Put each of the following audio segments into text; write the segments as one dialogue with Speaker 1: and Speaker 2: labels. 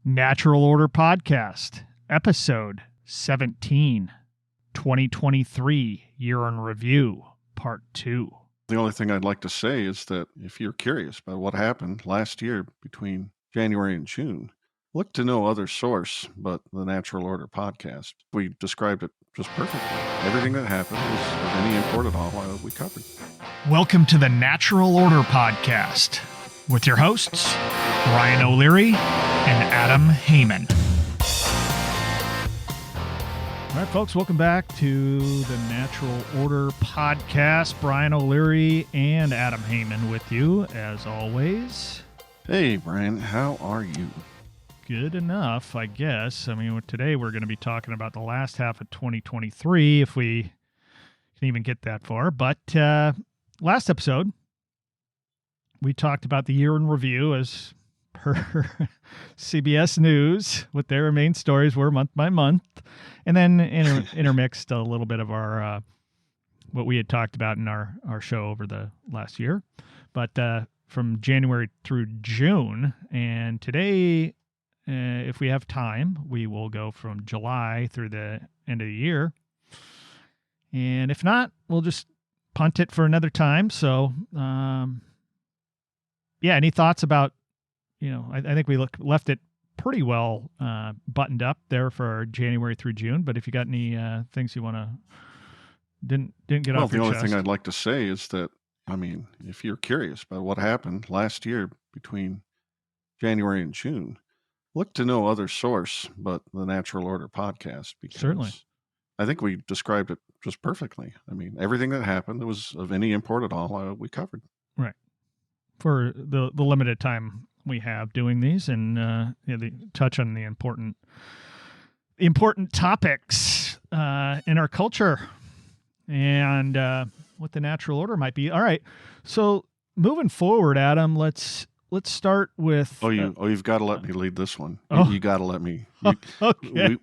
Speaker 1: Natural Order Podcast, Episode 17, 2023, Year in Review, Part 2.
Speaker 2: The only thing I'd like to say is that if you're curious about what happened last year between January and June, look to no other source but the Natural Order Podcast. We described it just perfectly. Everything that happened was of any import at all we covered.
Speaker 1: Welcome to the Natural Order Podcast with your hosts, Brian O'Leary and Adam Haman. All right, folks, welcome back to the Natural Order Podcast. Brian O'Leary and Adam Haman with you, as always.
Speaker 2: Hey, Brian, how are you?
Speaker 1: Good enough, I guess. I mean, today we're going to be talking about the last half of 2023, if we can even get that far. But last episode, we talked about the year in review as per CBS News, what their main stories were month by month, and then intermixed a little bit of our what we had talked about in our show over the last year. But from January through June, and today, if we have time, we will go from July through the end of the year. And if not, we'll just punt it for another time. So, yeah, any thoughts about, I think we left it pretty well buttoned up there for January through June. But if you got any things you want to, didn't get off your chest.
Speaker 2: The only thing I'd like to say is that, if you're curious about what happened last year between January and June, look to no other source but the Natural Order Podcast. Because
Speaker 1: certainly,
Speaker 2: I think we described it just perfectly. Everything that happened that was of any import at all, we covered.
Speaker 1: Right. For the limited time we have doing these, and touch on the important topics in our culture and what the natural order might be. All right. So moving forward, Adam, let's start with.
Speaker 2: You've got to let me lead this one. You got to let me.
Speaker 1: Okay.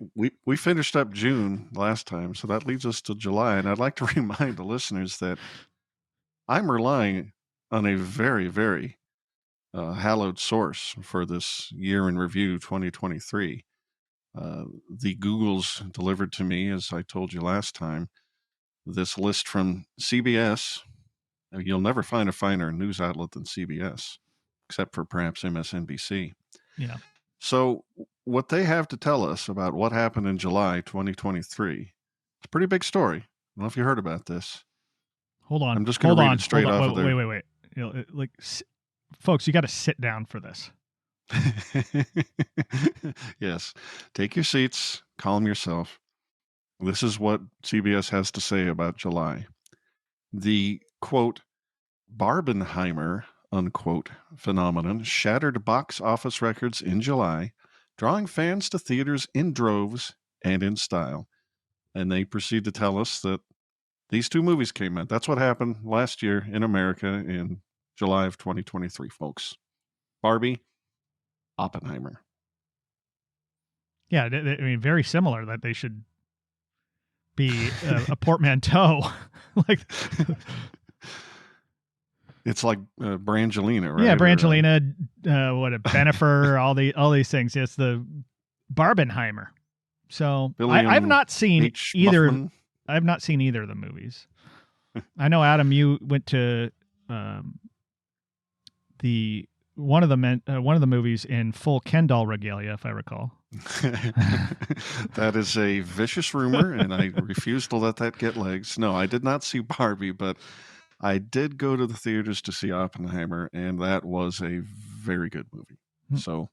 Speaker 2: We finished up June last time, so that leads us to July, and I'd like to remind the listeners that I'm relying on a very, very hallowed source for this year in review 2023. The Googles delivered to me, as I told you last time, this list from CBS. You'll never find a finer news outlet than CBS, except for perhaps MSNBC.
Speaker 1: Yeah.
Speaker 2: So what they have to tell us about what happened in July 2023, it's a pretty big story. I don't know if you heard about this.
Speaker 1: Hold on.
Speaker 2: I'm just going to read it straight off of there.
Speaker 1: Wait. Folks, you got to sit down for this.
Speaker 2: Yes. Take your seats. Calm yourself. This is what CBS has to say about July. The, quote, Barbenheimer, unquote, phenomenon shattered box office records in July, drawing fans to theaters in droves and in style. And they proceed to tell us that these two movies came out. That's what happened last year in America in July of 2023, folks. Barbie, Oppenheimer.
Speaker 1: Yeah, very similar, that they should be a portmanteau. Like,
Speaker 2: it's like Brangelina, right?
Speaker 1: Yeah, Brangelina, Bennifer, all these things. It's the Barbenheimer. So I've not seen either.
Speaker 2: Muffman.
Speaker 1: I've not seen either of the movies. I know, Adam, you went to one of the movies in full Ken doll regalia, if I recall.
Speaker 2: That is a vicious rumor, and I refuse to let that get legs. No, I did not see Barbie, but I did go to the theaters to see Oppenheimer, and that was a very good movie. So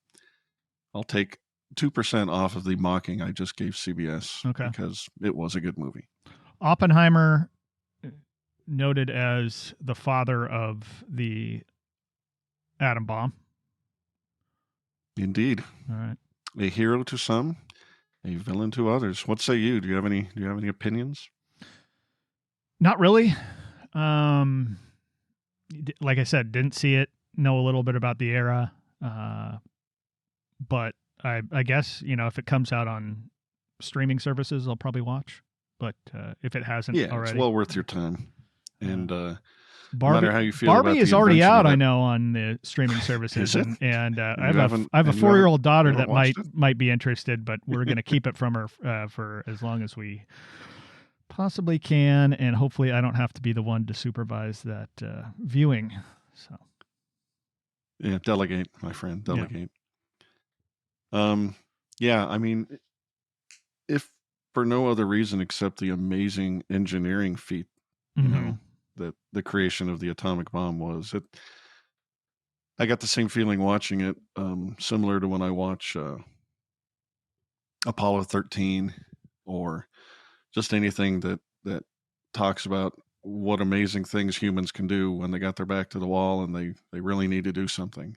Speaker 2: I'll take 2% off of the mocking I just gave CBS,
Speaker 1: okay,
Speaker 2: because it was a good movie.
Speaker 1: Oppenheimer, noted as the father of the atom bomb.
Speaker 2: Indeed.
Speaker 1: All right.
Speaker 2: A hero to some, a villain to others. What say you? Do you have any opinions?
Speaker 1: Not really. Like I said, didn't see it, know a little bit about the era. But I guess, if it comes out on streaming services, I'll probably watch. But if it hasn't already.
Speaker 2: It's well worth your time. And no
Speaker 1: Barbie,
Speaker 2: matter how you feel
Speaker 1: Barbie
Speaker 2: about
Speaker 1: is
Speaker 2: the
Speaker 1: already
Speaker 2: invention
Speaker 1: out,
Speaker 2: of
Speaker 1: I
Speaker 2: it,
Speaker 1: know, on the streaming services,
Speaker 2: is it?
Speaker 1: and I
Speaker 2: And
Speaker 1: have a 4-year-old daughter
Speaker 2: you
Speaker 1: that
Speaker 2: haven't watched it?
Speaker 1: might be interested, but we're going to keep it from her for as long as we possibly can, and hopefully I don't have to be the one to supervise that viewing. So
Speaker 2: Yeah, delegate, my friend, delegate. Yeah, I mean, if for no other reason except the amazing engineering feat, you know, that the creation of the atomic bomb was. I got the same feeling watching it, similar to when I watch Apollo 13 or just anything that talks about what amazing things humans can do when they got their back to the wall and they really need to do something.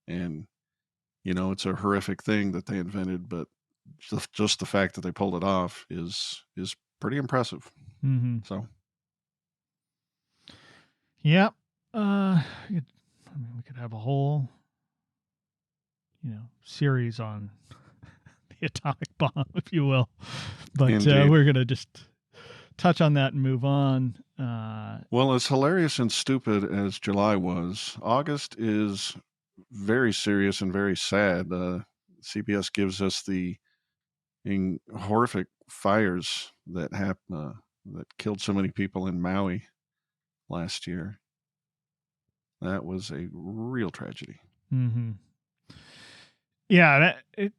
Speaker 2: And, you know, it's a horrific thing that they invented, but just the fact that they pulled it off is pretty impressive. So,
Speaker 1: yeah, we could have a whole, series on the atomic bomb, if you will, but we're gonna just touch on that and move on.
Speaker 2: Well, as hilarious and stupid as July was, August is very serious and very sad. CBS gives us the horrific fires that happened that killed so many people in Maui last year. That was a real tragedy.
Speaker 1: Yeah, it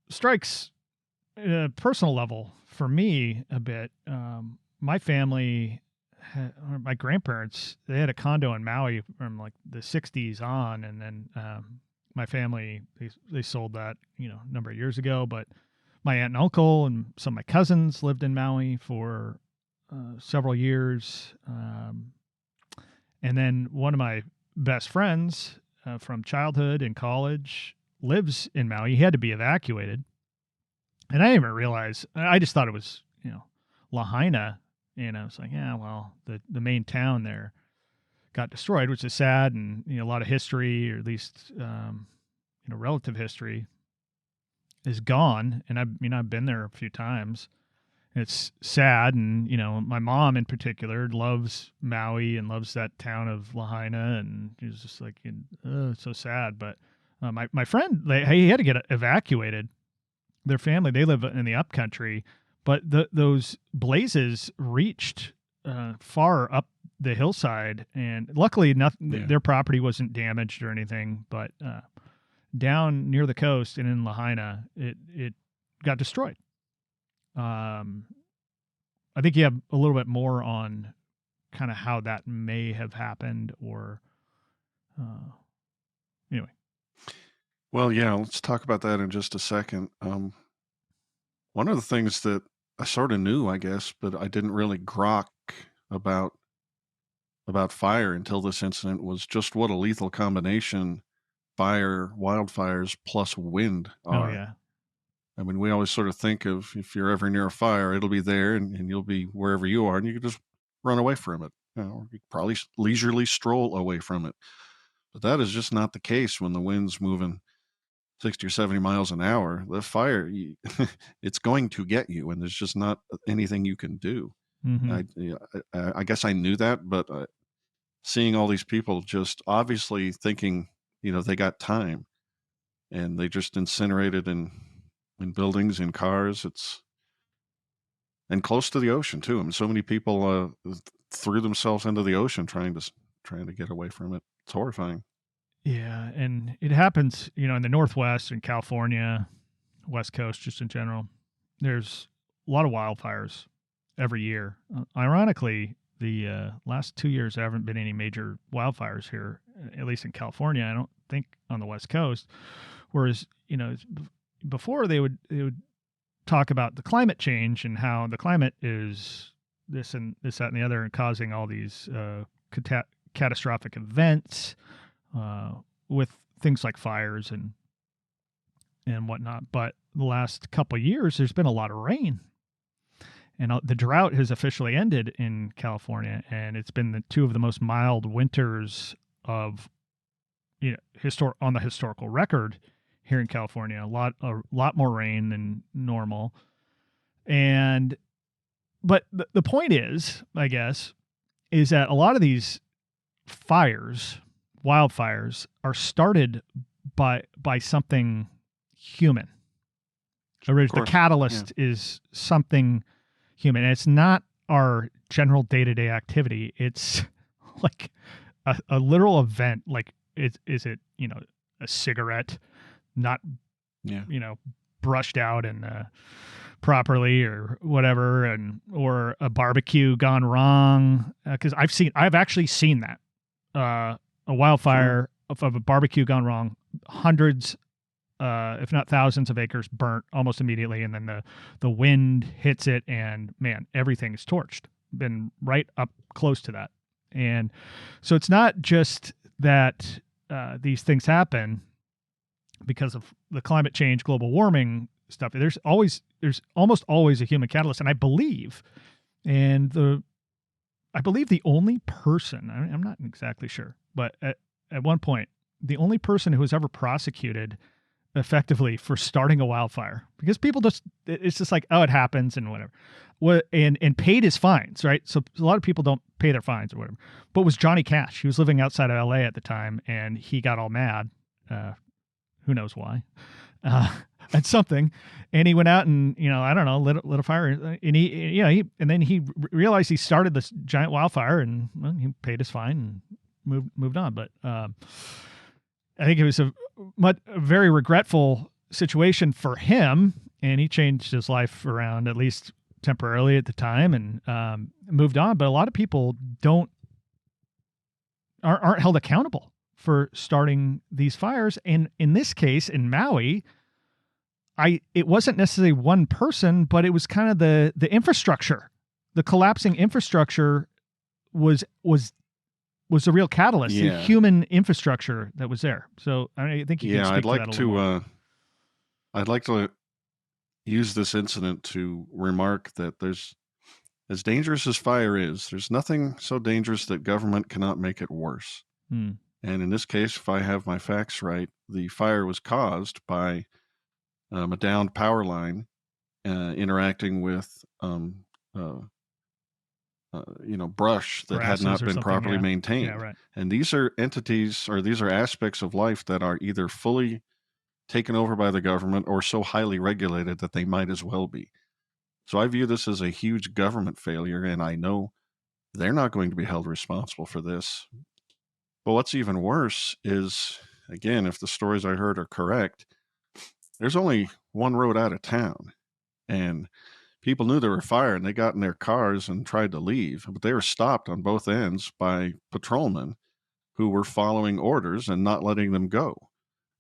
Speaker 1: strikes a personal level for me a bit. My family, my grandparents, they had a condo in Maui from like the 60s on, and then my family, they sold that, a number of years ago, but my aunt and uncle and some of my cousins lived in Maui for several years. And then one of my best friends from childhood and college lives in Maui. He had to be evacuated. And I didn't even realize, I just thought it was, Lahaina. And I was like, yeah, well, the main town there got destroyed, which is sad. And, a lot of history, or at least, relative history is gone. And I've been there a few times. It's sad. And, my mom in particular loves Maui and loves that town of Lahaina. And she was just like, it's so sad. But my friend, he had to get evacuated. Their family, they live in the upcountry, but those blazes reached far up the hillside, and luckily their property wasn't damaged or anything, but down near the coast and in Lahaina, it got destroyed. I think you have a little bit more on kind of how that may have happened, or anyway.
Speaker 2: Well, yeah, let's talk about that in just a second. One of the things that I sort of knew, I guess, but I didn't really grok about fire until this incident was just what a lethal combination wildfires plus wind are.
Speaker 1: Oh, yeah.
Speaker 2: I mean, we always sort of think of, if you're ever near a fire, it'll be there and you'll be wherever you are and you can just run away from it. Or you probably leisurely stroll away from it. But that is just not the case when the wind's moving 60 or 70 miles an hour. The fire, it's going to get you, and there's just not anything you can do. I guess I knew that, but seeing all these people just obviously thinking, they got time, and they just incinerated in buildings, in cars. And close to the ocean too. I mean, so many people threw themselves into the ocean trying to get away from it. It's horrifying.
Speaker 1: Yeah, and it happens, in the Northwest and California, West Coast, just in general. There's a lot of wildfires every year. Ironically, the last 2 years there haven't been any major wildfires here, at least in California. I don't think on the West Coast. Whereas, before they would talk about the climate change and how the climate is this, that, and the other, and causing all these catastrophic events. With things like fires and whatnot. But the last couple of years, there's been a lot of rain. And the drought has officially ended in California. And it's been two of the most mild winters of, on the historical record here in California. A lot more rain than normal. But the point is, I guess, is that a lot of these wildfires, are started by something human. The catalyst is something human. And it's not our general day-to-day activity. It's like a literal event. Like, is it, a cigarette not, brushed out and properly or whatever, or a barbecue gone wrong? Because I've actually seen that, a wildfire of a barbecue gone wrong, hundreds, if not thousands of acres burnt almost immediately, and then the wind hits it, and man, everything's torched. Been right up close to that. And so it's not just that these things happen because of the climate change, global warming stuff. There's almost always a human catalyst. And I believe the only person, I'm not exactly sure, but at one point, the only person who was ever prosecuted effectively for starting a wildfire, because people it's just like, oh, it happens and whatever, and paid his fines, right? So a lot of people don't pay their fines or whatever, but was Johnny Cash. He was living outside of LA at the time, and he got all mad, who knows why, at something, and he went out and, I don't know, lit a fire, and he realized he started this giant wildfire, and he paid his fine and moved on. But I think it was a very regretful situation for him, and he changed his life around, at least temporarily at the time, and moved on. But a lot of people aren't held accountable for starting these fires. And in this case, in Maui, it wasn't necessarily one person, but it was kind of the infrastructure. The collapsing infrastructure was the real catalyst, the human infrastructure that was there. So I think you can speak to that a little more.
Speaker 2: I'd like to use this incident to remark that as dangerous as fire is, there's nothing so dangerous that government cannot make it worse. And in this case, if I have my facts right, the fire was caused by a downed power line interacting with brush that had not been properly maintained.
Speaker 1: Yeah, right.
Speaker 2: And these are entities, or these are aspects of life that are either fully taken over by the government or so highly regulated that they might as well be. So I view this as a huge government failure, and I know they're not going to be held responsible for this. But what's even worse is, again, if the stories I heard are correct, there's only one road out of town, and people knew there were fire, and they got in their cars and tried to leave, but they were stopped on both ends by patrolmen who were following orders and not letting them go.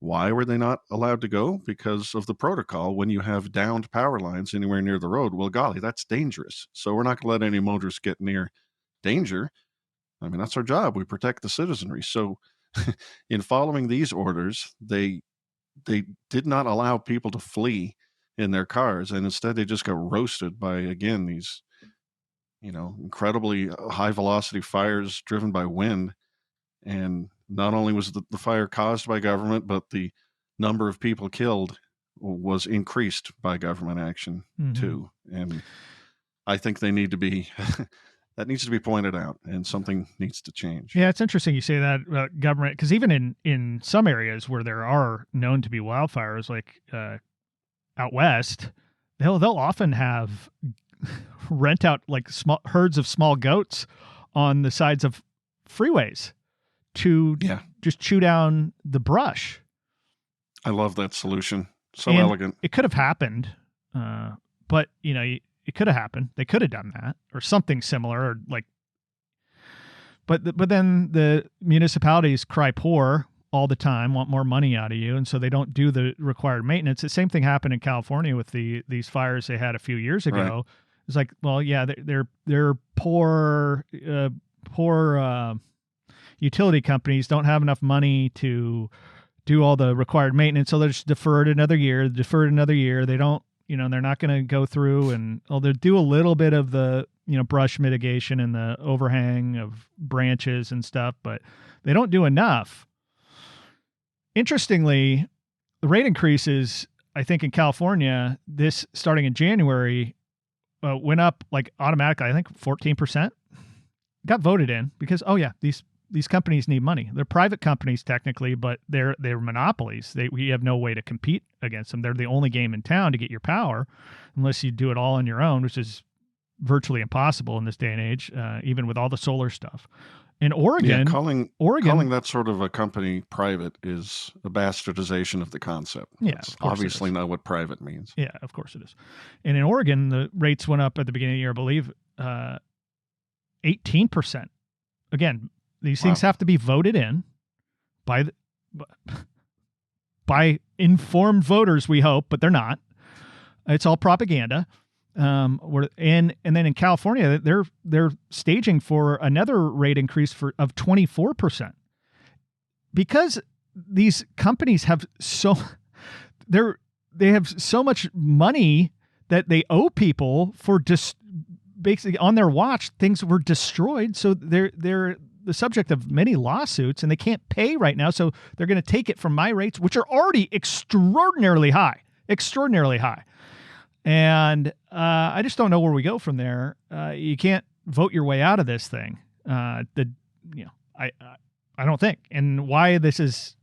Speaker 2: Why were they not allowed to go? Because of the protocol. When you have downed power lines anywhere near the road, well, golly, that's dangerous. So we're not going to let any motorists get near danger. I mean, that's our job. We protect the citizenry. So in following these orders, they did not allow people to flee in their cars, and instead they just got roasted by, again, these incredibly high velocity fires driven by wind. And not only was the fire caused by government, but the number of people killed was increased by government action too. And I think they need to be that needs to be pointed out, and something needs to change.
Speaker 1: Yeah, it's interesting you say that about government, because even in some areas where there are known to be wildfires, like out west, they'll often have rent out like small herds of small goats on the sides of freeways to just chew down the brush.
Speaker 2: I love that solution. So elegant.
Speaker 1: It could have happened, but it could have happened. They could have done that or something similar, or like. But then the municipalities cry poor all the time, want more money out of you, and so they don't do the required maintenance. The same thing happened in California with these fires they had a few years ago. Right. It's like, well, yeah, they're poor utility companies don't have enough money to do all the required maintenance, so they're just deferred another year. They don't, they're not going to go through and they'll do a little bit of the brush mitigation and the overhang of branches and stuff, but they don't do enough. Interestingly, the rate increases, I think in California, this starting in January, went up like automatically, I think 14%. got voted in because, oh yeah, these companies need money. They're private companies technically, but they're monopolies. We have no way to compete against them. They're the only game in town to get your power, unless you do it all on your own, which is virtually impossible in this day and age, even with all the solar stuff. In Oregon,
Speaker 2: calling that sort of a company private is a bastardization of the concept.
Speaker 1: Yeah,
Speaker 2: That's obviously not what private means.
Speaker 1: Yeah, of course it is. And in Oregon, the rates went up at the beginning of the year, I believe, 18%. Again, these things have to be voted in by informed voters, we hope, but they're not. It's all propaganda. And then in California, they're staging for another rate increase of 24%, because these companies have they have so much money that they owe people for basically on their watch. Things were destroyed, so they're the subject of many lawsuits, and they can't pay right now. So they're going to take it from my rates, which are already extraordinarily high. And I just don't know where we go from there. You can't vote your way out of this thing. I don't think. And why this is,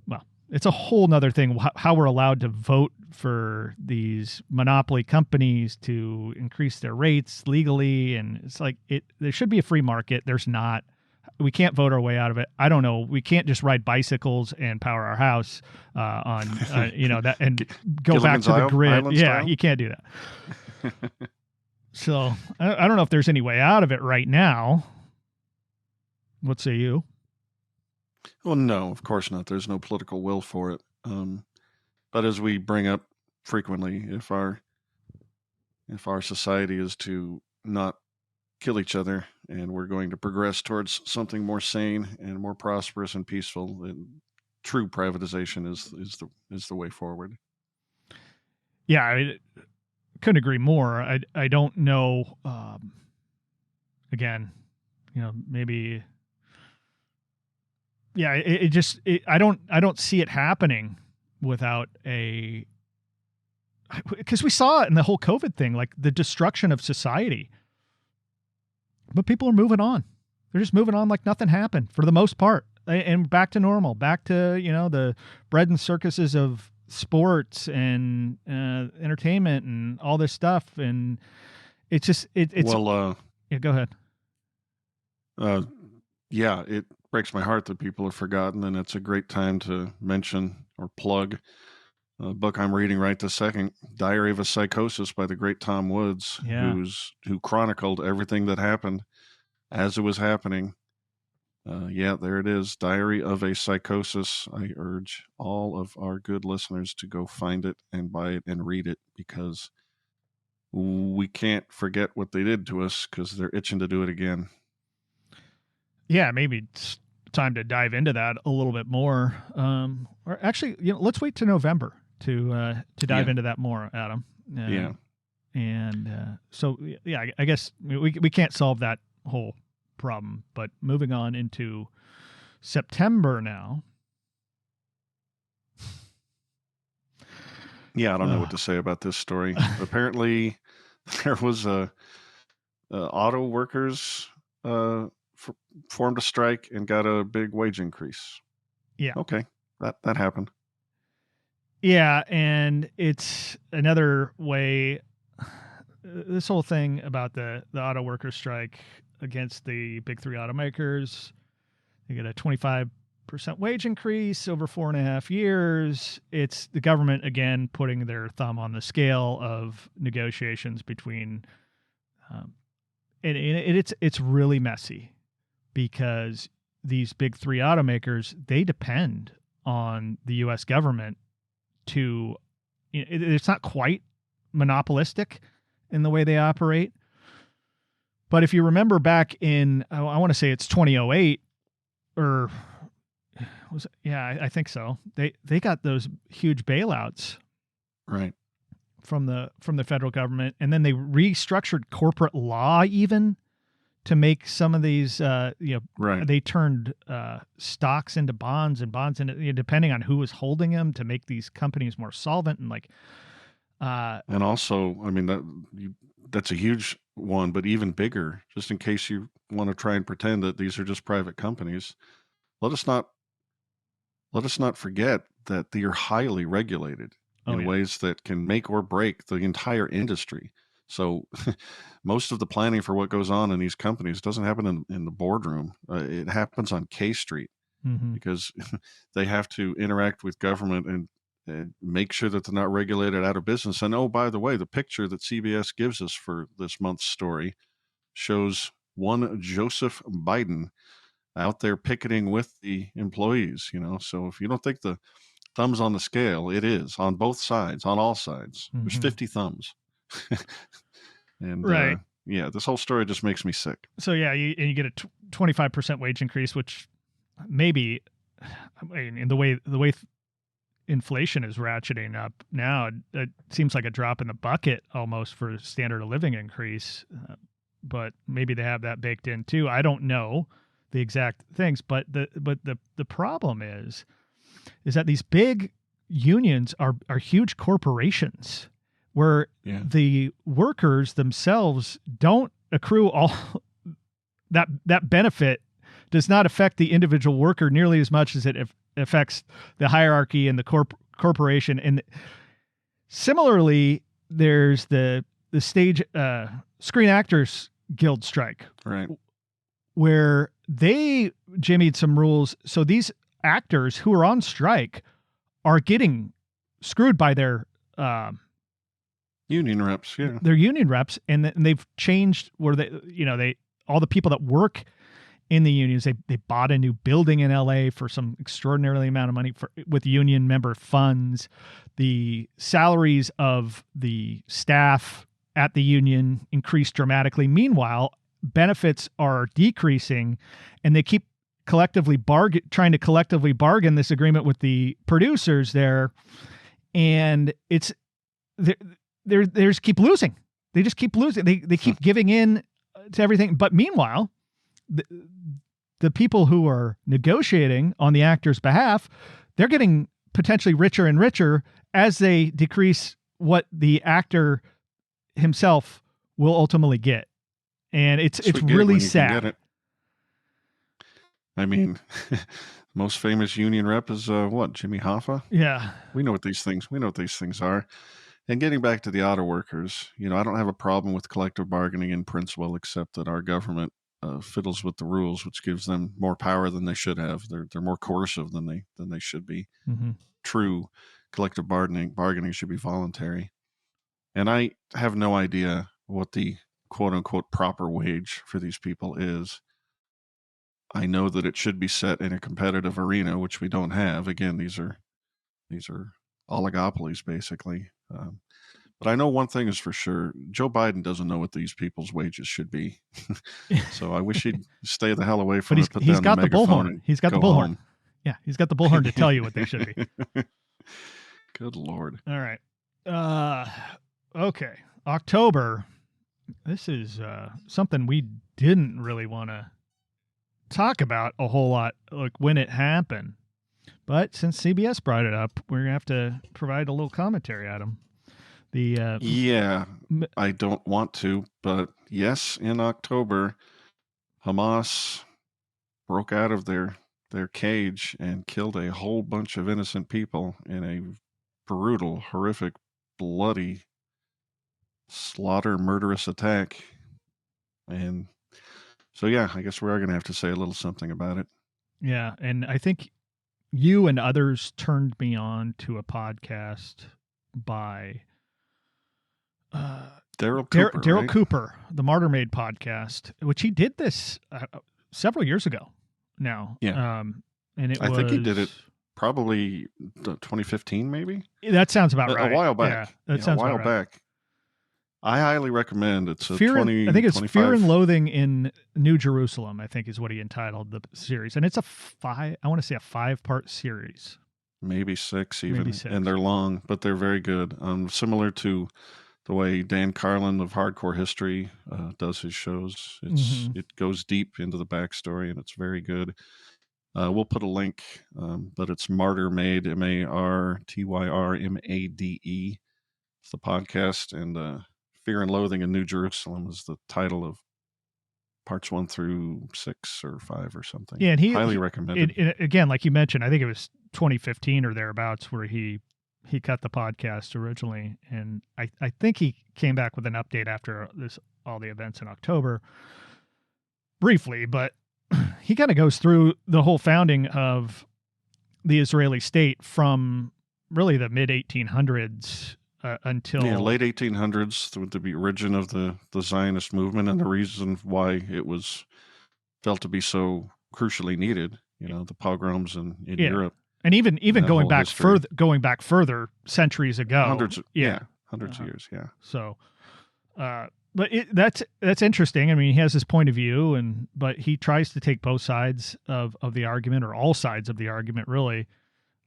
Speaker 1: well, it's a whole nother thing, how we're allowed to vote for these monopoly companies to increase their rates legally. And it's like, there should be a free market. There's not. We can't vote our way out of it. I don't know. We can't just ride bicycles and power our house on, that and go back to the grid.
Speaker 2: Island style?
Speaker 1: You can't do that. So I don't know if there's any way out of it right now. What say you?
Speaker 2: Well, no, of course not. There's no political will for it. But as we bring up frequently, if our society is to not kill each other, and we're going to progress towards something more sane and more prosperous and peaceful, and true privatization is the way forward.
Speaker 1: Yeah, I couldn't agree more. I don't know. Again, maybe. Yeah, I don't see it happening without because we saw it in the whole COVID thing, like the destruction of society. But people are moving on. They're just moving on like nothing happened for the most part, and back to normal, back to the bread and circuses of sports and entertainment and all this stuff. And it's just it's.
Speaker 2: Well,
Speaker 1: yeah, go ahead.
Speaker 2: Yeah, it breaks my heart that people have forgotten, and it's a great time to mention or plug a book I'm reading right this second, Diary of a Psychosis by the great Tom Woods, who chronicled everything that happened as it was happening. There it is, Diary of a Psychosis. I urge all of our good listeners to go find it and buy it and read it, because we can't forget what they did to us, because they're itching to do it again.
Speaker 1: Yeah, maybe it's time to dive into that a little bit more. Or actually, let's wait till November to dive into that more, Adam. And so I guess we can't solve that whole problem, but moving on into September now.
Speaker 2: Yeah, I don't know what to say about this story. Apparently, there was auto workers formed a strike and got a big wage increase.
Speaker 1: Yeah.
Speaker 2: Okay, that happened.
Speaker 1: Yeah, and it's another way. This whole thing about the auto workers strike against the big three automakers, they get a 25% wage increase over 4.5 years. It's the government again putting their thumb on the scale of negotiations between, and it's really messy, because these big three automakers, they depend on the U.S. government to, it's not quite monopolistic in the way they operate. But if you remember back in, I want to say it's 2008, or was it? Yeah, I think so. They got those huge bailouts,
Speaker 2: right,
Speaker 1: from the federal government, and then they restructured corporate law even to make some of these,
Speaker 2: right.
Speaker 1: They turned stocks into bonds and bonds into, depending on who was holding them, to make these companies more solvent and like.
Speaker 2: And also, I mean, that's a huge one, but even bigger, just in case you want to try and pretend that these are just private companies. Let us not forget that they are highly regulated in ways that can make or break the entire industry. So most of the planning for what goes on in these companies doesn't happen in the boardroom. It happens on K Street because they have to interact with government and make sure that they're not regulated out of business. And oh, by the way, the picture that CBS gives us for this month's story shows one Joseph Biden out there picketing with the employees, So if you don't think the thumbs on the scale, it is on both sides, on all sides. There's 50 thumbs. And
Speaker 1: right.
Speaker 2: This whole story just makes me sick.
Speaker 1: So yeah, you get a 25% wage increase, which maybe, in the way inflation is ratcheting up now, it seems like a drop in the bucket almost for a standard of living increase. But maybe they have that baked in too. I don't know the exact things, but the problem is that these big unions are huge corporations where the workers themselves don't accrue all that benefit. Does not affect the individual worker nearly as much as it affects the hierarchy and the corporation. And similarly, there's the stage Screen Actors Guild strike,
Speaker 2: right,
Speaker 1: where they jimmied some rules. So these actors who are on strike are getting screwed by their
Speaker 2: union reps. Yeah,
Speaker 1: their union reps, and they've changed where all the people that work in the unions, they bought a new building in LA for some extraordinarily amount of money with union member funds. The salaries of the staff at the union increased dramatically. Meanwhile, benefits are decreasing, and they keep trying to collectively bargain this agreement with the producers there, and it's they just keep losing. They just keep losing. They keep giving in to everything. But meanwhile, the people who are negotiating on the actor's behalf, they're getting potentially richer and richer as they decrease what the actor himself will ultimately get. And it's really sad.
Speaker 2: I mean, most famous union rep is Jimmy Hoffa?
Speaker 1: Yeah.
Speaker 2: We know what these things are. And getting back to the auto workers, I don't have a problem with collective bargaining in principle, except that our government fiddles with the rules, which gives them more power than they should have. They're more coercive than they should be. True collective bargaining should be voluntary. And I have no idea what the quote unquote proper wage for these people is. I know that it should be set in a competitive arena, which we don't have. Again, these are oligopolies basically. But I know one thing is for sure: Joe Biden doesn't know what these people's wages should be. So I wish he'd stay the hell away from it.
Speaker 1: But he's got the bullhorn. He's got the bullhorn. Yeah, he's got the bullhorn to tell you what they should be.
Speaker 2: Good Lord.
Speaker 1: All right. Okay. October. This is something we didn't really want to talk about a whole lot, like when it happened. But since CBS brought it up, we're going to have to provide a little commentary, Adam.
Speaker 2: I don't want to, but yes, in October, Hamas broke out of their cage and killed a whole bunch of innocent people in a brutal, horrific, bloody, murderous attack. And so, I guess we are going to have to say a little something about it.
Speaker 1: Yeah, and I think you and others turned me on to a podcast by
Speaker 2: Darryl Cooper.
Speaker 1: Darryl Cooper, the Martyrmade Podcast, which he did this several years ago now.
Speaker 2: Yeah. And I think he did it probably 2015, maybe?
Speaker 1: That sounds about right.
Speaker 2: A while back.
Speaker 1: Yeah, that sounds
Speaker 2: a while
Speaker 1: about right.
Speaker 2: back. I highly recommend it. It's
Speaker 1: I think it's 25... Fear and Loathing in New Jerusalem, I think is what he entitled the series. And it's a 5-part series.
Speaker 2: Maybe 6 even. And they're long, but they're very good. Similar to the way Dan Carlin of Hardcore History does his shows. It goes deep into the backstory, and it's very good. We'll put a link, but it's Martyrmade, Martyrmade. It's the podcast, and Fear and Loathing in New Jerusalem is the title of parts 1 through 6 or 5 or something.
Speaker 1: Yeah, and
Speaker 2: highly recommended.
Speaker 1: Again, like you mentioned, I think it was 2015 or thereabouts where he cut the podcast originally, and I think he came back with an update after all the events in October, briefly, but he kind of goes through the whole founding of the Israeli state from really the mid 1800s until
Speaker 2: late 1800s, with the origin of the Zionist movement and the reason why it was felt to be so crucially needed. The pogroms in Europe. And
Speaker 1: even going back further centuries ago,
Speaker 2: hundreds of years. Yeah.
Speaker 1: So, but that's interesting. I mean, he has his point of view, but he tries to take both sides of the argument, or all sides of the argument, really,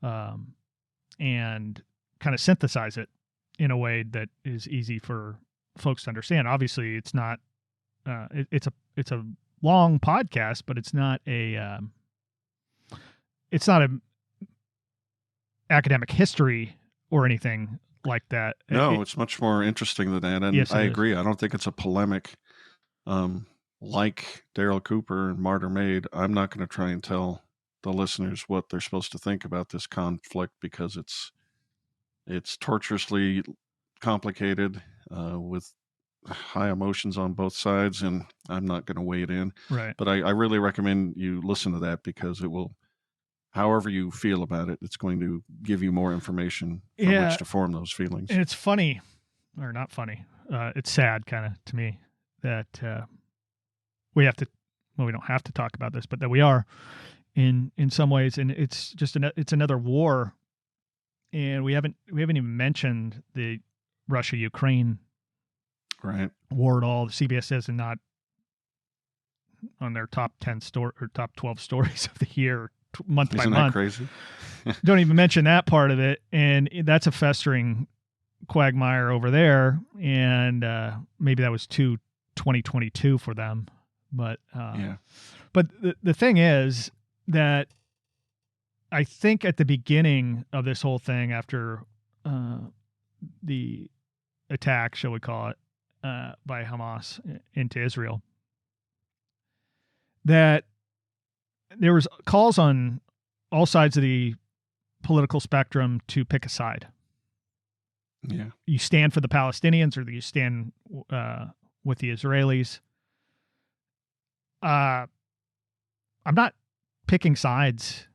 Speaker 1: and kind of synthesize it in a way that is easy for folks to understand. Obviously, it's not. It's a long podcast, but it's not a. It's not a academic history or anything like that.
Speaker 2: No, it's much more interesting than that. And yes, I agree. I don't think it's a polemic. Like Darryl Cooper and Martyrmade, I'm not going to try and tell the listeners what they're supposed to think about this conflict, because it's torturously complicated with high emotions on both sides, and I'm not going to wade in.
Speaker 1: Right.
Speaker 2: But I really recommend you listen to that, because it will, however you feel about it, it's going to give you more information from which to form those feelings.
Speaker 1: And it's funny, or not funny. It's sad, kind of, to me, that we have to. Well, we don't have to talk about this, but that we are in some ways, and it's just it's another war, and we haven't even mentioned the Russia-Ukraine war at all. The CBS says, and not on their top 10 or top 12 stories of the year. Month by month.
Speaker 2: Isn't that crazy?
Speaker 1: Don't even mention that part of it, and that's a festering quagmire over there. And maybe that was 2022 for them, but But the thing is that I think at the beginning of this whole thing, after the attack, shall we call it, by Hamas into Israel, that there was calls on all sides of the political spectrum to pick a side.
Speaker 2: Yeah.
Speaker 1: You stand for the Palestinians, or you stand with the Israelis. I'm not picking sides.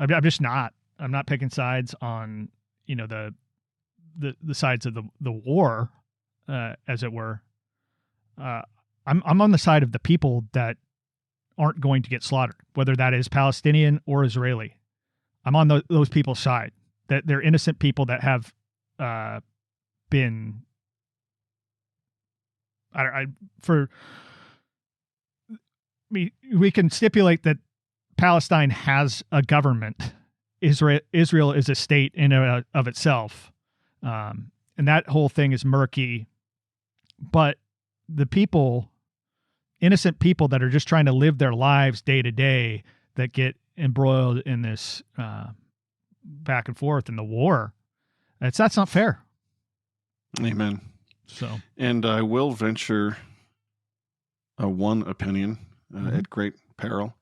Speaker 1: I'm just not. I'm not picking sides on, the sides of the war, as it were. I'm on the side of the people that aren't going to get slaughtered, whether that is Palestinian or Israeli. I'm on those people's side. That they're innocent people that have been. We can stipulate that Palestine has a government. Israel is a state in and of itself, and that whole thing is murky. But the people, innocent people that are just trying to live their lives day to day, that get embroiled in this back and forth in the war, that's not fair.
Speaker 2: Amen.
Speaker 1: So,
Speaker 2: and I will venture one opinion at great peril,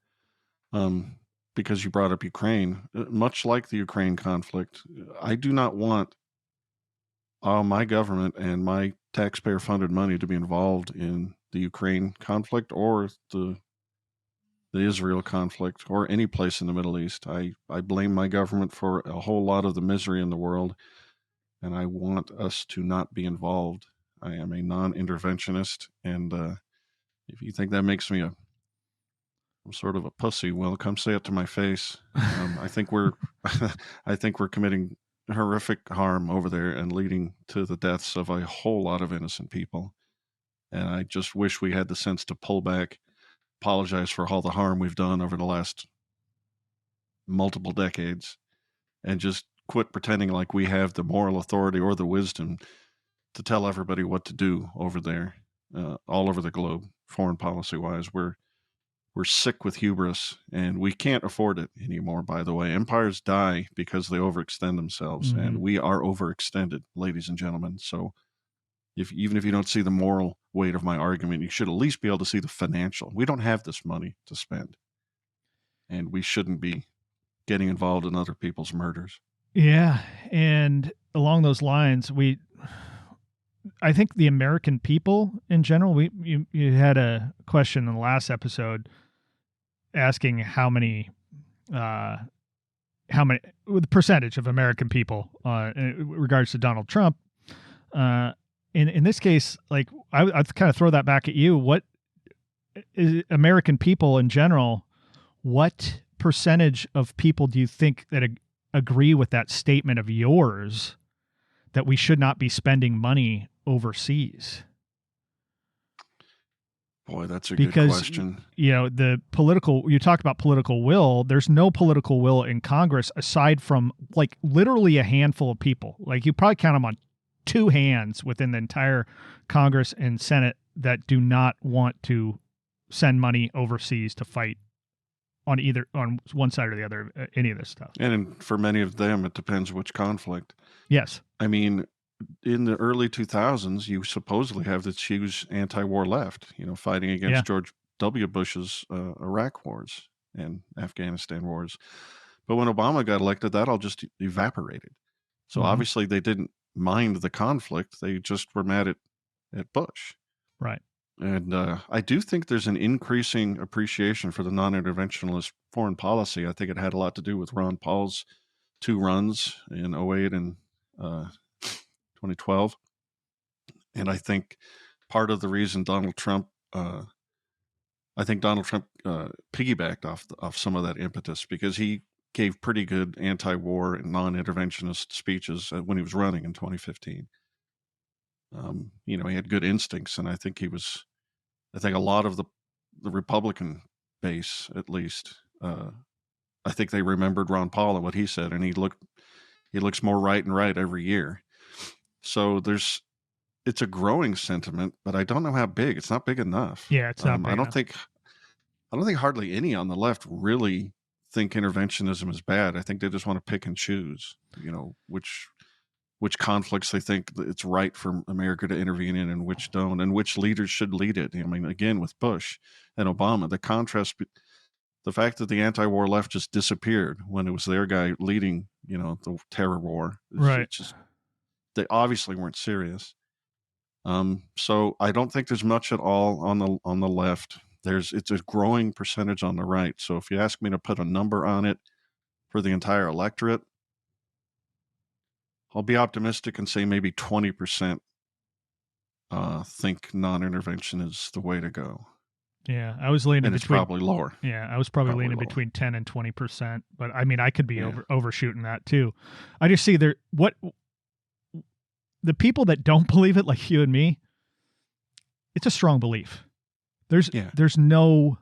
Speaker 2: because you brought up Ukraine. Much like the Ukraine conflict, I do not want my government and my taxpayer-funded money to be involved in the Ukraine conflict or the Israel conflict or any place in the Middle East. I blame my government for a whole lot of the misery in the world, and I want us to not be involved. I am a non-interventionist, and if you think that makes me I'm sort of a pussy, well, come say it to my face. I think we're committing horrific harm over there and leading to the deaths of a whole lot of innocent people. And I just wish we had the sense to pull back, apologize for all the harm we've done over the last multiple decades, and just quit pretending like we have the moral authority or the wisdom to tell everybody what to do over there, all over the globe, foreign policy wise. We're sick with hubris, and we can't afford it anymore, by the way. Empires die because they overextend themselves, and we are overextended, ladies and gentlemen. So Even if you don't see the moral weight of my argument, you should at least be able to see the financial. We don't have this money to spend, and we shouldn't be getting involved in other people's murders.
Speaker 1: Yeah, and along those lines, I think the American people in general, you had a question in the last episode asking how many the percentage of American people in regards to Donald Trump. In this case, like I'd kind of throw that back at you. What is American people in general? What percentage of people do you think that agree with that statement of yours that we should not be spending money overseas?
Speaker 2: Boy, that's a good question.
Speaker 1: You know, you talk about political will. There's no political will in Congress aside from like literally a handful of people. Like you probably count them on two hands within the entire Congress and Senate that do not want to send money overseas to fight on one side or the other, any of this stuff.
Speaker 2: And for many of them, it depends which conflict.
Speaker 1: Yes.
Speaker 2: I mean, in the early 2000s, you supposedly have this huge anti-war left, fighting against George W. Bush's Iraq wars and Afghanistan wars. But when Obama got elected, that all just evaporated. So obviously they didn't mind the conflict. They just were mad at Bush.
Speaker 1: Right.
Speaker 2: And I do think there's an increasing appreciation for the non-interventionist foreign policy. I think it had a lot to do with Ron Paul's 2 runs in 2008 and 2012. And I think part of the reason Donald Trump piggybacked off some of that impetus, because he gave pretty good anti-war and non-interventionist speeches when he was running in 2015. He had good instincts, and I think a lot of the Republican base, at least, I think they remembered Ron Paul and what he said, and he looks more right and right every year. So it's a growing sentiment, but I don't know how big. It's not big enough.
Speaker 1: Yeah, it's not big
Speaker 2: I don't think hardly any on the left really think interventionism is bad. I think they just want to pick and choose, which conflicts they think it's right for America to intervene in and which don't, and which leaders should lead it. I mean, again, with Bush and Obama, the contrast, the fact that the anti-war left just disappeared when it was their guy leading, the terror war.
Speaker 1: Right.
Speaker 2: They obviously weren't serious. So I don't think there's much at all on the left. It's a growing percentage on the right. So if you ask me to put a number on it for the entire electorate, I'll be optimistic and say maybe 20% think non-intervention is the way to go.
Speaker 1: Yeah, I was leaning
Speaker 2: and it's probably lower.
Speaker 1: Yeah, I was probably leaning
Speaker 2: lower.
Speaker 1: Between 10 and 20%, but I mean, I could be overshooting that too. I just see the people that don't believe it, like you and me, it's a strong belief. There's no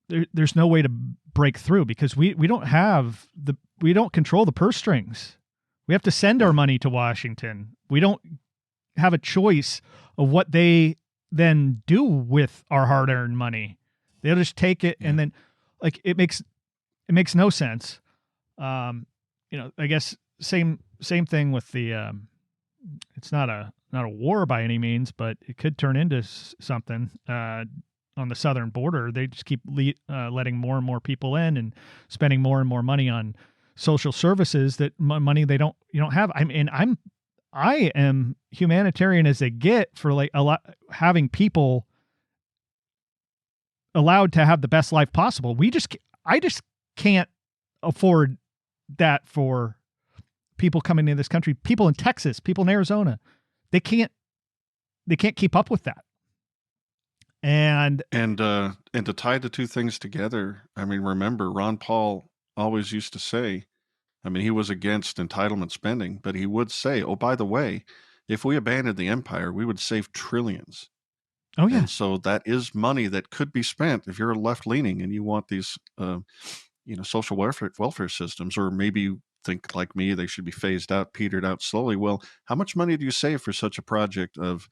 Speaker 1: way to break through because we don't control the purse strings. We have to send our money to Washington. We don't have a choice of what they then do with our hard-earned money. They'll just take it and then like it makes no sense. I guess same thing with the it's not a war by any means, but it could turn into something on the southern border. They just keep letting more and more people in and spending more and more money on social services that money you don't have. I am humanitarian as they get for like having people allowed to have the best life possible. I just can't afford that for people coming into this country, people in Texas, people in Arizona. They can't keep up with that. And
Speaker 2: to tie the two things together, I mean, remember Ron Paul always used to say, I mean, he was against entitlement spending, but he would say, oh, by the way, if we abandoned the empire, we would save trillions.
Speaker 1: Oh, yeah.
Speaker 2: And so that is money that could be spent if you're left leaning and you want these, social welfare systems, or maybe you think like me, they should be phased out, petered out slowly. Well, how much money do you save for such a project of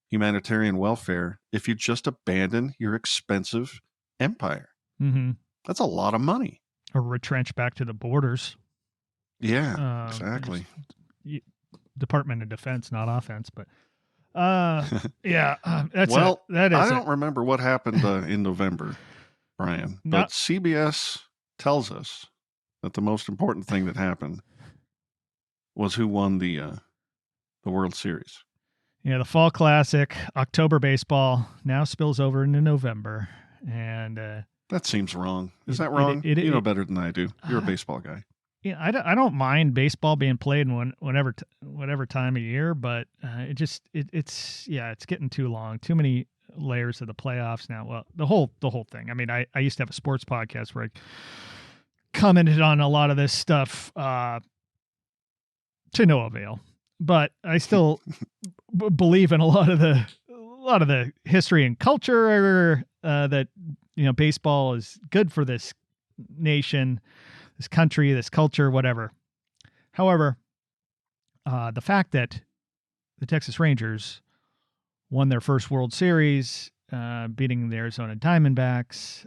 Speaker 2: humanitarian welfare if you just abandon your expensive empire?
Speaker 1: Mm-hmm.
Speaker 2: That's a lot of money.
Speaker 1: Or retrench back to the borders.
Speaker 2: Yeah, exactly.
Speaker 1: Department of Defense, not offense, but yeah,
Speaker 2: Well,
Speaker 1: that is
Speaker 2: I don't remember what happened in November, Brian, but CBS tells us that the most important thing that happened was who won the World Series.
Speaker 1: Yeah, the Fall Classic, October baseball now spills over into November, and
Speaker 2: that seems wrong. Is that wrong? You know better than I do. You're a baseball guy.
Speaker 1: Yeah, I don't mind baseball being played in whatever time of year, but it's getting too long. Too many layers of the playoffs now. Well, the whole thing. I mean, I used to have a sports podcast where I commented on a lot of this stuff to no avail, but I still believe in a lot of the history and culture that baseball is good for this nation, this country, this culture, whatever. However, the fact that the Texas Rangers won their first World Series, beating the Arizona Diamondbacks,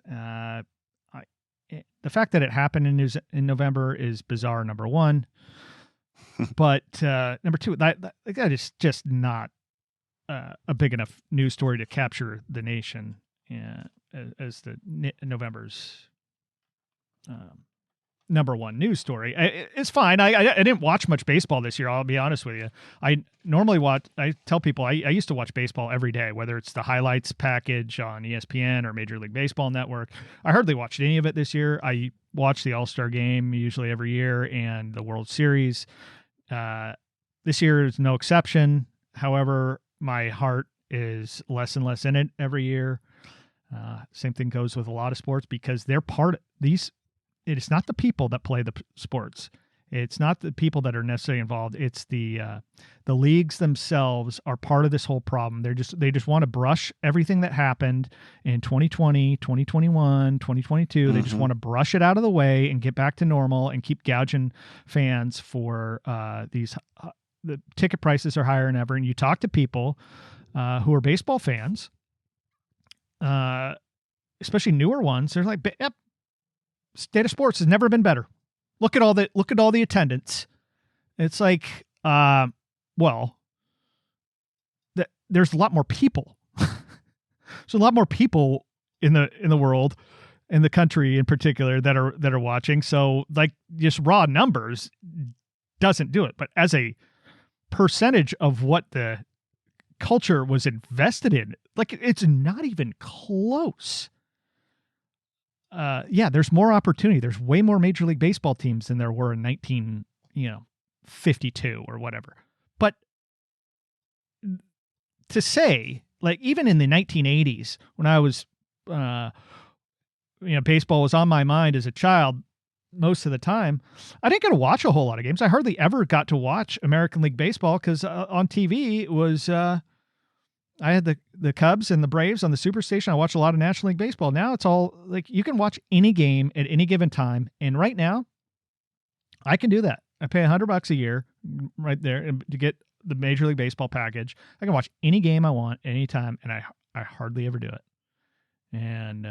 Speaker 1: the fact that it happened in November is bizarre, number one. But number two, that is just not a big enough news story to capture the nation as the November's number one news story. It's fine. I didn't watch much baseball this year. I'll be honest with you. I tell people I used to watch baseball every day, whether it's the highlights package on ESPN or Major League Baseball Network. I hardly watched any of it this year. I watch the All-Star game usually every year and the World Series. This year is no exception. However, my heart is less and less in it every year. Same thing goes with a lot of sports because they're part of these. It is not the people that play the sports. It's not the people that are necessarily involved. It's the leagues themselves are part of this whole problem. They just want to brush everything that happened in 2020, 2021, 2022. They just want to brush it out of the way and get back to normal and keep gouging fans for the ticket prices are higher than ever. And you talk to people who are baseball fans, especially newer ones. They're like, yep. State of sports has never been better. Look at all the attendance. It's like, there's a lot more people. There's a lot more people in the world, in the country in particular, that are watching. So like just raw numbers doesn't do it. But as a percentage of what the culture was invested in, like it's not even close. There's more opportunity. There's way more Major League Baseball teams than there were in 1952 or whatever. But to say, like, even in the 1980s, when I was, baseball was on my mind as a child most of the time, I didn't get to watch a whole lot of games. I hardly ever got to watch American League Baseball because on TV it was... I had the Cubs and the Braves on the Superstation. I watched a lot of National League Baseball. Now it's all like you can watch any game at any given time. And right now, I can do that. I pay $100 a year right there to get the Major League Baseball package. I can watch any game I want anytime, and I hardly ever do it. And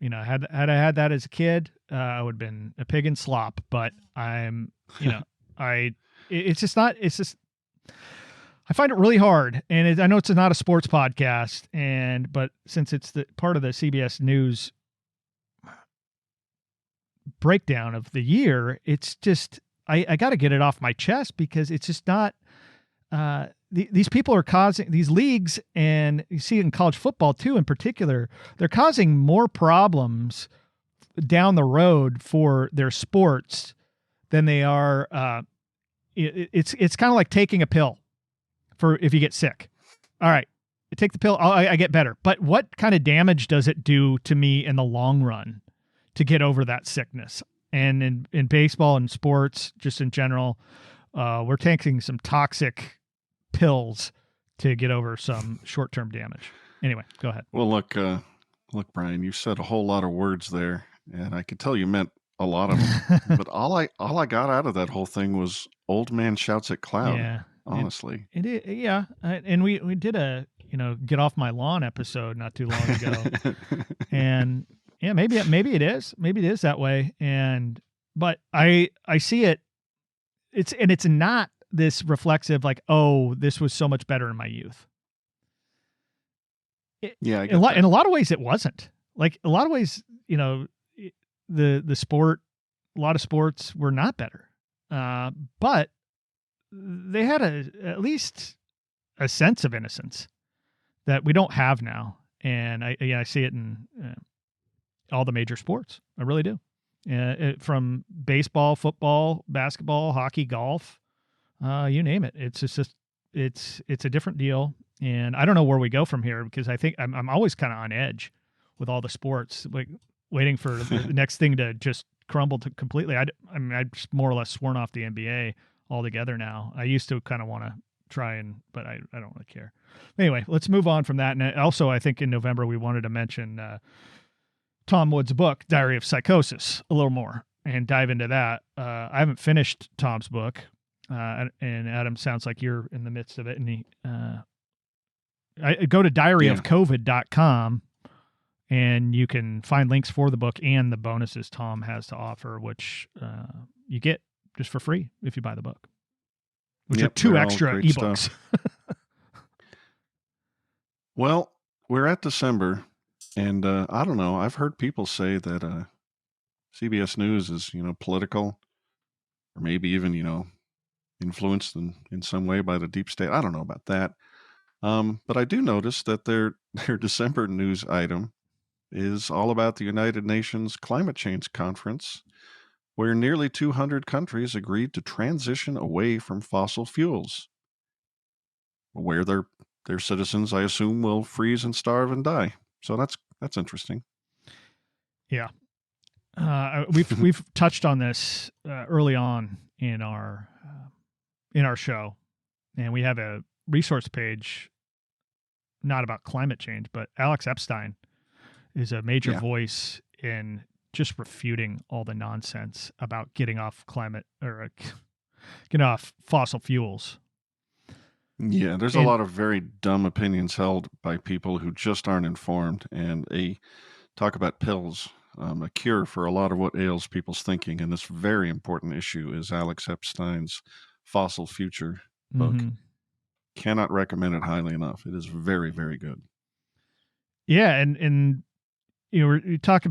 Speaker 1: had I had that as a kid, I would have been a pig in slop. But I'm, it's just not. It's just. I find it really hard, and I know it's not a sports podcast, but since it's the part of the CBS News breakdown of the year, it's just I got to get it off my chest because it's just not. These people are causing these leagues, and you see it in college football too, in particular. They're causing more problems down the road for their sports than they are. It's kind of like taking a pill. For if you get sick. All right, take the pill, I get better. But what kind of damage does it do to me in the long run to get over that sickness? And in baseball and sports, just in general, we're taking some toxic pills to get over some short-term damage. Anyway, go ahead.
Speaker 2: Well, look, Brian, you said a whole lot of words there, and I could tell you meant a lot of them. But all I got out of that whole thing was old man shouts at cloud.
Speaker 1: Yeah.
Speaker 2: Honestly,
Speaker 1: and we did a get off my lawn episode not too long ago, and maybe it is that way, but I see it. It's not this reflexive, like, oh, this was so much better in my youth.
Speaker 2: Yeah,
Speaker 1: in a lot of ways, it wasn't. Like, a lot of ways, the sport, a lot of sports were not better, but they had at least a sense of innocence that we don't have now, and I see it in all the major sports. I really do. From baseball, football, basketball, hockey, golf, you name it. It's just it's a different deal, and I don't know where we go from here, because I think I'm always kind of on edge with all the sports, like waiting for the next thing to just crumble to completely. I mean, I've just more or less sworn off the NBA altogether now. I used to kind of want to try but I don't really care. Anyway, let's move on from that. And also, I think in November we wanted to mention Tom Wood's book, Diary of Psychosis, a little more and dive into that. I haven't finished Tom's book, and Adam, sounds like you're in the midst of it. And I go to diaryofcovid.com, and you can find links for the book and the bonuses Tom has to offer, which you get just for free if you buy the book, which are 2 extra ebooks.
Speaker 2: Well, we're at December, and I don't know. I've heard people say that CBS News is, political, or maybe even, influenced in some way by the deep state. I don't know about that. But I do notice that their December news item is all about the United Nations Climate Change Conference, where nearly 200 countries agreed to transition away from fossil fuels, where their citizens, I assume, will freeze and starve and die. So that's interesting.
Speaker 1: Yeah. We've touched on this early on in our show, and we have a resource page, not about climate change, but Alex Epstein is a major voice in just refuting all the nonsense about getting off getting off fossil fuels.
Speaker 2: Yeah, there's a lot of very dumb opinions held by people who just aren't informed, and they talk about pills, a cure for a lot of what ails people's thinking. And this very important issue is Alex Epstein's Fossil Future book.
Speaker 1: Mm-hmm.
Speaker 2: Cannot recommend it highly enough. It is very, very good.
Speaker 1: Yeah, and they talk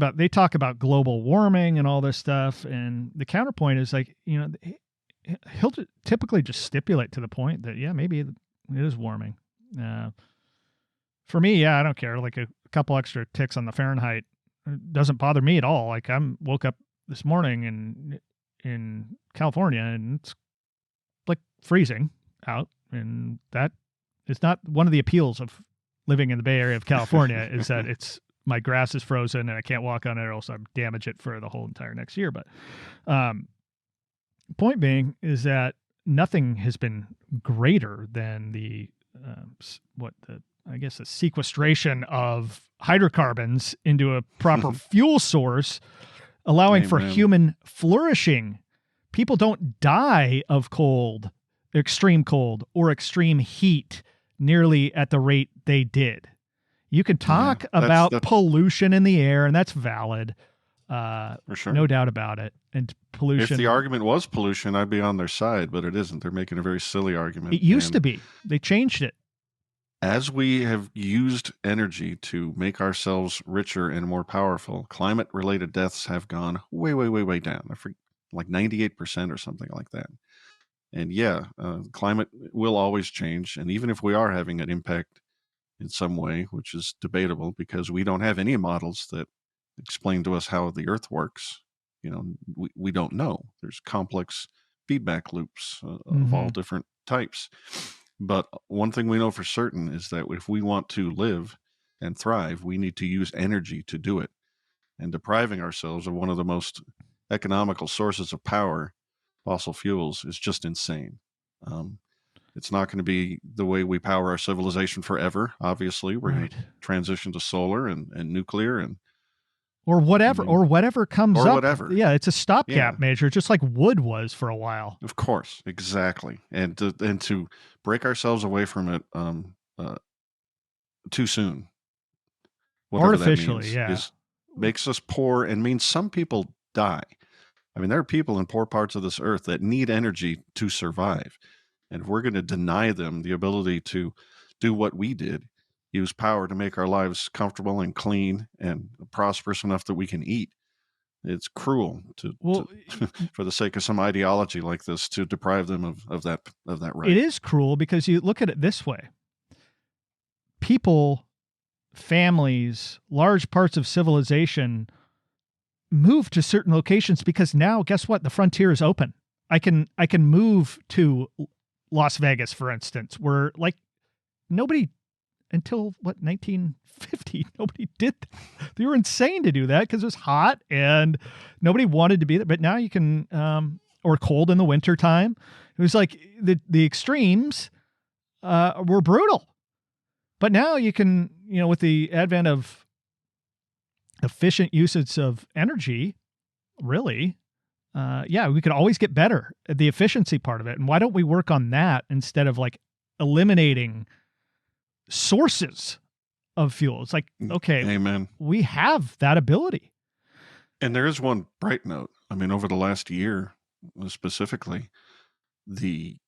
Speaker 1: about global warming and all this stuff, and the counterpoint is like, he'll typically just stipulate to the point that maybe it is warming. For me, I don't care. Like a couple extra ticks on the Fahrenheit doesn't bother me at all. Like woke up this morning in California, and it's like freezing out, and that is not one of the appeals of living in the Bay Area of California is that my grass is frozen and I can't walk on it, or else I damage it for the whole entire next year. But point being is that nothing has been greater than the sequestration of hydrocarbons into a proper fuel source, allowing for human flourishing. People don't die of cold, extreme cold, or extreme heat nearly at the rate they did. You can talk about pollution in the air, and that's valid. For sure. No doubt about it. And pollution.
Speaker 2: If the argument was pollution, I'd be on their side, but it isn't. They're making a very silly argument.
Speaker 1: It used to be. They changed it.
Speaker 2: As we have used energy to make ourselves richer and more powerful, climate-related deaths have gone way, way, way, way down. I forget, like 98% or something like that. And climate will always change. And even if we are having an impact in some way, which is debatable because we don't have any models that explain to us how the Earth works, we don't know. There's complex feedback loops of all different types. But one thing we know for certain is that if we want to live and thrive, we need to use energy to do it. And depriving ourselves of one of the most economical sources of power, fossil fuels, is just insane. It's not going to be the way we power our civilization forever. Obviously, we're going to transition to solar and nuclear
Speaker 1: or whatever comes up.
Speaker 2: Whatever.
Speaker 1: Yeah, it's a stopgap measure, just like wood was for a while.
Speaker 2: Of course, exactly. And to break ourselves away from it too soon,
Speaker 1: artificially,
Speaker 2: makes us poor and means some people die. I mean, there are people in poor parts of this earth that need energy to survive. And if we're going to deny them the ability to do what we did, use power to make our lives comfortable and clean and prosperous enough that we can eat, it's cruel for the sake of some ideology like this to deprive them of that right.
Speaker 1: It is cruel because you look at it this way. People, families, large parts of civilization move to certain locations because now, guess what? The frontier is open. I can move to Las Vegas, for instance, where like nobody until 1950, nobody did that. They were insane to do that because it was hot and nobody wanted to be there. But now you can, or cold in the winter time. It was like the extremes were brutal. But now you can, with the advent of efficient usage of energy, really, we could always get better at the efficiency part of it. And why don't we work on that instead of like eliminating sources of fuel? It's like, okay,
Speaker 2: amen.
Speaker 1: We have that ability.
Speaker 2: And there is one bright note. I mean, over the last year, specifically, the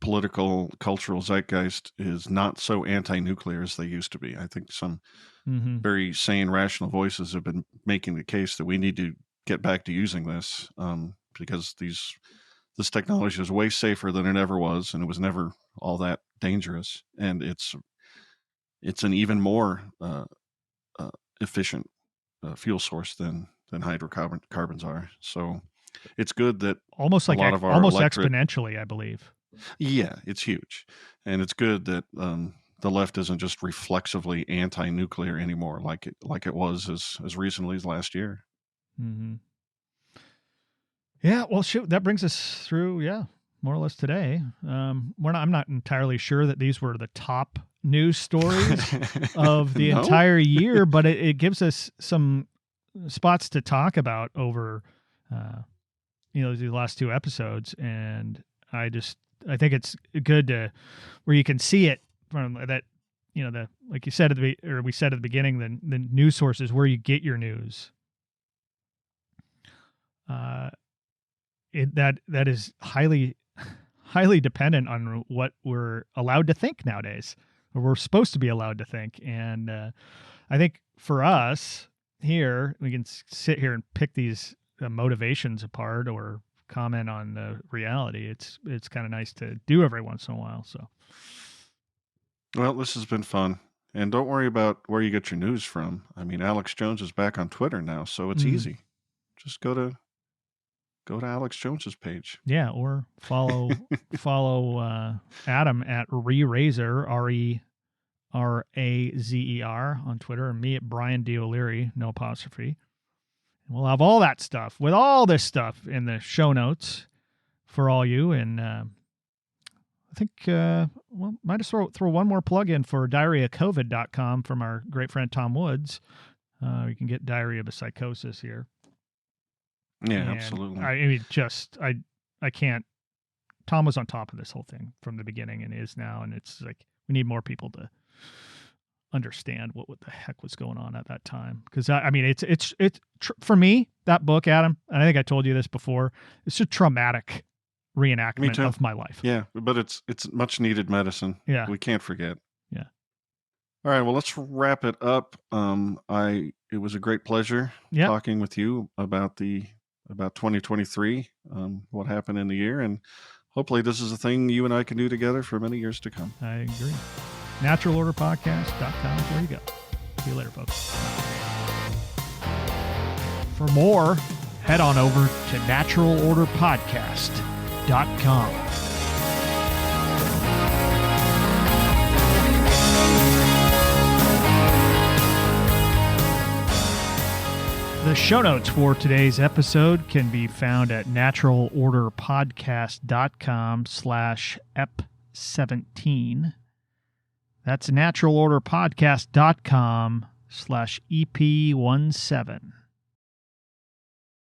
Speaker 2: political, cultural zeitgeist is not so anti-nuclear as they used to be. I think some very sane, rational voices have been making the case that we need to get back to using this because this technology is way safer than it ever was, and it was never all that dangerous. And it's an even more efficient fuel source than hydrocarbons are. So it's good that
Speaker 1: almost
Speaker 2: electorate,
Speaker 1: exponentially, I believe.
Speaker 2: Yeah, it's huge. And it's good that the left isn't just reflexively anti-nuclear anymore like it was as recently as last year.
Speaker 1: Mm-hmm. Yeah, well, shoot, that brings us through, more or less today. I'm not entirely sure that these were the top news stories of the entire year, but it gives us some spots to talk about over, the last two episodes. And I think it's good to where you can see it from that, like you said we said at the beginning, the news sources where you get your news. That is highly dependent on what we're allowed to think nowadays, or we're supposed to be allowed to think. And I think for us here, we can sit here and pick these motivations apart or comment on the reality. It's kind of nice to do every once in a while. So,
Speaker 2: well, this has been fun. And don't worry about where you get your news from. I mean, Alex Jones is back on Twitter now, so it's easy. Just go to Alex Jones's page.
Speaker 1: Yeah, or follow Adam at ReRazer, ReRazer on Twitter, and me at Brian D. O'Leary, no apostrophe. And we'll have all that stuff with all this stuff in the show notes for all you. And I think might as well throw one more plug in for diarrheacovid.com from our great friend Tom Woods. You can get Diary of a Psychosis here.
Speaker 2: Yeah,
Speaker 1: and
Speaker 2: absolutely.
Speaker 1: I can't. Tom was on top of this whole thing from the beginning and is now, and it's like we need more people to understand what the heck was going on at that time. Because it's for me, that book, Adam, and I think I told you this before, it's a traumatic reenactment of my life.
Speaker 2: Yeah, but it's much needed medicine.
Speaker 1: Yeah,
Speaker 2: we can't forget.
Speaker 1: Yeah.
Speaker 2: All right, well, let's wrap it up. It was a great pleasure talking with you about 2023, what happened in the year, and hopefully this is a thing you and I can do together for many years to come.
Speaker 1: I agree. NaturalOrderPodcast.com is where you go. See you later, folks. For more, head on over to NaturalOrderPodcast.com. The show notes for today's episode can be found at naturalorderpodcast.com/EP17. That's naturalorderpodcast.com/EP17.